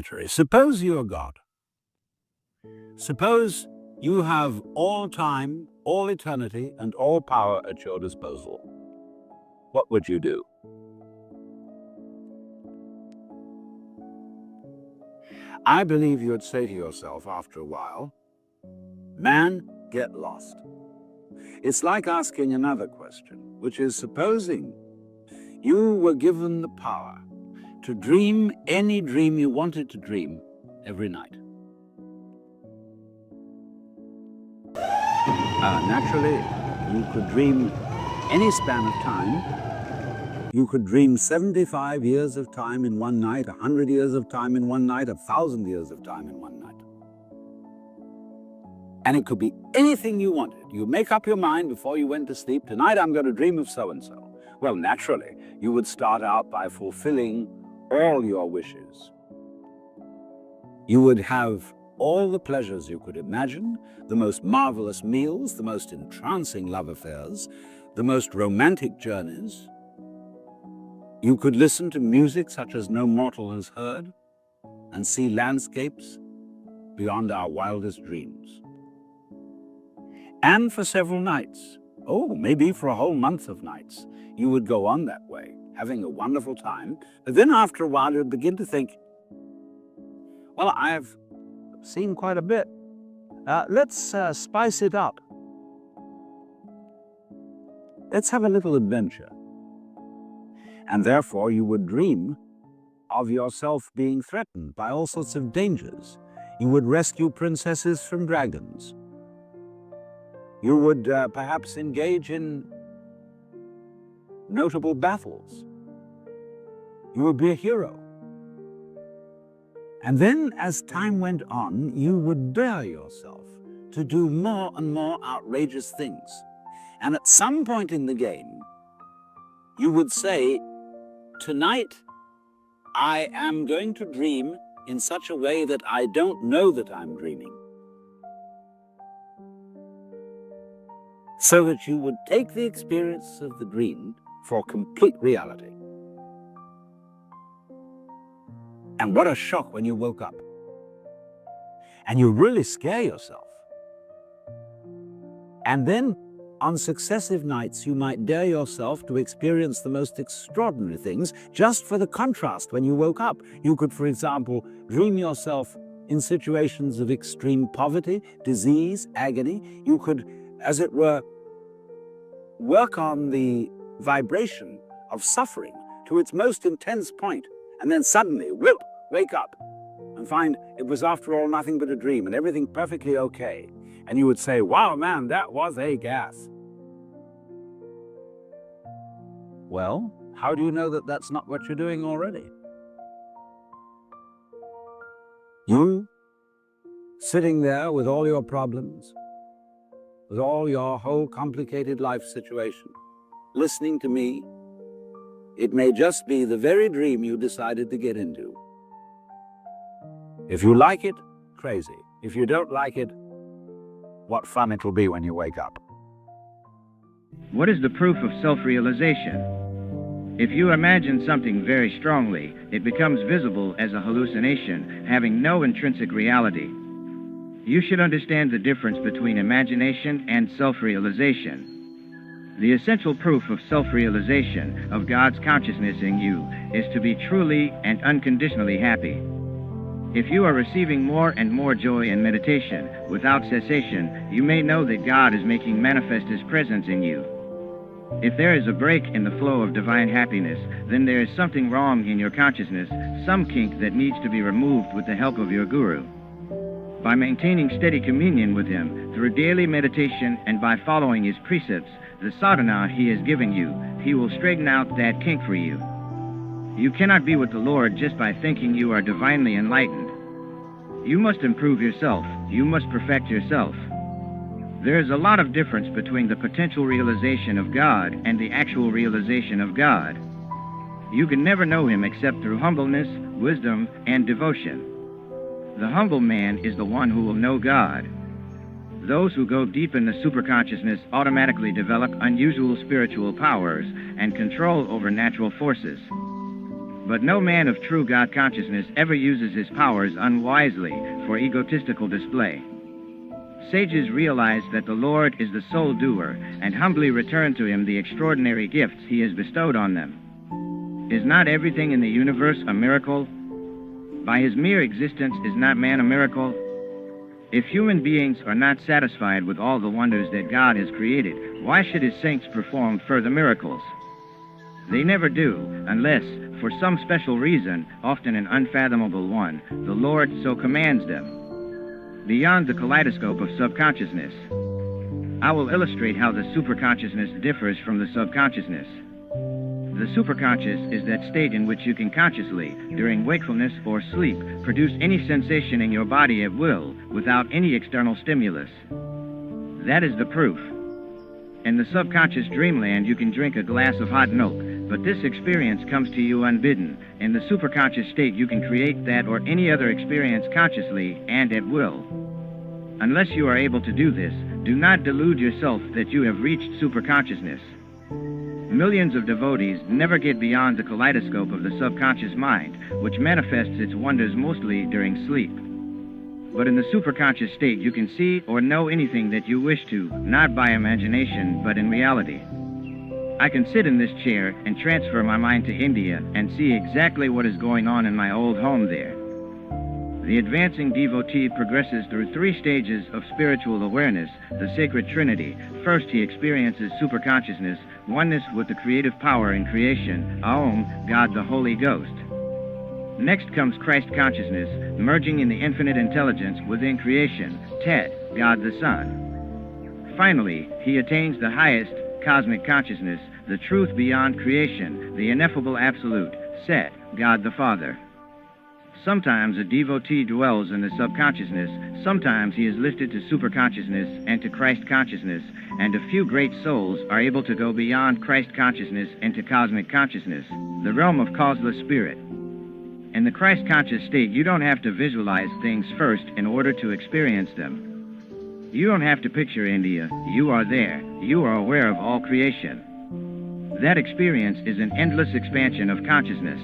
planetary. Suppose you are God. Suppose you have all time, all eternity, and all power at your disposal. What would you do? I believe you would say to yourself after a while, man, get lost. It's like asking another question, which is supposing you were given the power to dream any dream you wanted to dream every night. Naturally, you could dream any span of time. You could dream 75 years of time in one night, 100 years of time in one night, 1,000 years of time in one night. And it could be anything you wanted. You make up your mind before you went to sleep, tonight I'm going to dream of so-and-so. Well, naturally, you would start out by fulfilling all your wishes. You would have all the pleasures you could imagine, the most marvelous meals, the most entrancing love affairs, the most romantic journeys. You could listen to music such as no mortal has heard and see landscapes beyond our wildest dreams. And for several nights, maybe for a whole month of nights, you would go on that way, having a wonderful time. But then after a while, you'd begin to think, well, I've seen quite a bit. Let's spice it up. Let's have a little adventure. And therefore, you would dream of yourself being threatened by all sorts of dangers. You would rescue princesses from dragons. You would perhaps engage in notable battles. You would be a hero. And then, as time went on, you would dare yourself to do more and more outrageous things. And at some point in the game, you would say, tonight, I am going to dream in such a way that I don't know that I'm dreaming. So that you would take the experience of the dream for complete reality. And what a shock when you woke up. And you really scare yourself. And then, on successive nights, you might dare yourself to experience the most extraordinary things just for the contrast when you woke up. You could, for example, dream yourself in situations of extreme poverty, disease, agony. You could, as it were, work on the vibration of suffering to its most intense point, and then suddenly, whoop, wake up and find it was after all nothing but a dream and everything perfectly okay. And you would say, wow, man, that was a gas. Well, how do you know that that's not what you're doing already? You, sitting there with all your problems, with all your whole complicated life situation, listening to me, it may just be the very dream you decided to get into. If you like it, crazy. If you don't like it, what fun it'll be when you wake up. What is the proof of self-realization? If you imagine something very strongly, it becomes visible as a hallucination, having no intrinsic reality. You should understand the difference between imagination and self-realization. The essential proof of self-realization, of God's consciousness in you, is to be truly and unconditionally happy. If you are receiving more and more joy in meditation, without cessation, you may know that God is making manifest His presence in you. If there is a break in the flow of divine happiness, then there is something wrong in your consciousness, some kink that needs to be removed with the help of your guru. By maintaining steady communion with Him, through daily meditation and by following His precepts, the sadhana He is giving you, He will straighten out that kink for you. You cannot be with the Lord just by thinking you are divinely enlightened. You must improve yourself. You must perfect yourself. There is a lot of difference between the potential realization of God and the actual realization of God. You can never know Him except through humbleness, wisdom, and devotion. The humble man is the one who will know God. Those who go deep in the superconsciousness automatically develop unusual spiritual powers and control over natural forces. But no man of true God consciousness ever uses his powers unwisely for egotistical display. Sages realize that the Lord is the sole doer and humbly return to him the extraordinary gifts he has bestowed on them. Is not everything in the universe a miracle? By his mere existence is not man a miracle? If human beings are not satisfied with all the wonders that God has created, why should his saints perform further miracles? They never do, unless, for some special reason, often an unfathomable one, the Lord so commands them. Beyond the kaleidoscope of subconsciousness, I will illustrate how the superconsciousness differs from the subconsciousness. The superconscious is that state in which you can consciously, during wakefulness or sleep, produce any sensation in your body at will, without any external stimulus. That is the proof. In the subconscious dreamland, you can drink a glass of hot milk, but this experience comes to you unbidden. In the superconscious state, you can create that or any other experience consciously and at will. Unless you are able to do this, do not delude yourself that you have reached superconsciousness. Millions of devotees never get beyond the kaleidoscope of the subconscious mind, which manifests its wonders mostly during sleep. But in the superconscious state, you can see or know anything that you wish to, not by imagination, but in reality. I can sit in this chair and transfer my mind to India and see exactly what is going on in my old home there. The advancing devotee progresses through 3 stages of spiritual awareness, the sacred trinity. First, he experiences superconsciousness, oneness with the creative power in creation, Aum, God the Holy Ghost. Next comes Christ consciousness, merging in the infinite intelligence within creation, Tet, God the Son. Finally, he attains the highest cosmic consciousness, the truth beyond creation, the ineffable absolute, Set, God the Father. Sometimes a devotee dwells in the subconsciousness, sometimes he is lifted to superconsciousness and to Christ consciousness, and a few great souls are able to go beyond Christ consciousness into cosmic consciousness, the realm of causeless spirit. In the Christ conscious state, you don't have to visualize things first in order to experience them. You don't have to picture India, you are there, you are aware of all creation. That experience is an endless expansion of consciousness.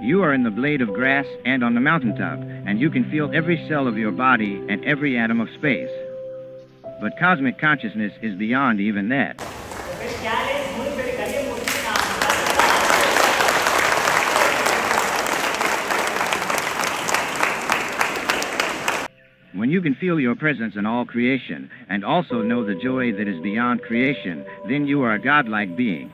You are in the blade of grass and on the mountaintop, and you can feel every cell of your body and every atom of space. But cosmic consciousness is beyond even that. When you can feel your presence in all creation, and also know the joy that is beyond creation, then you are a godlike being.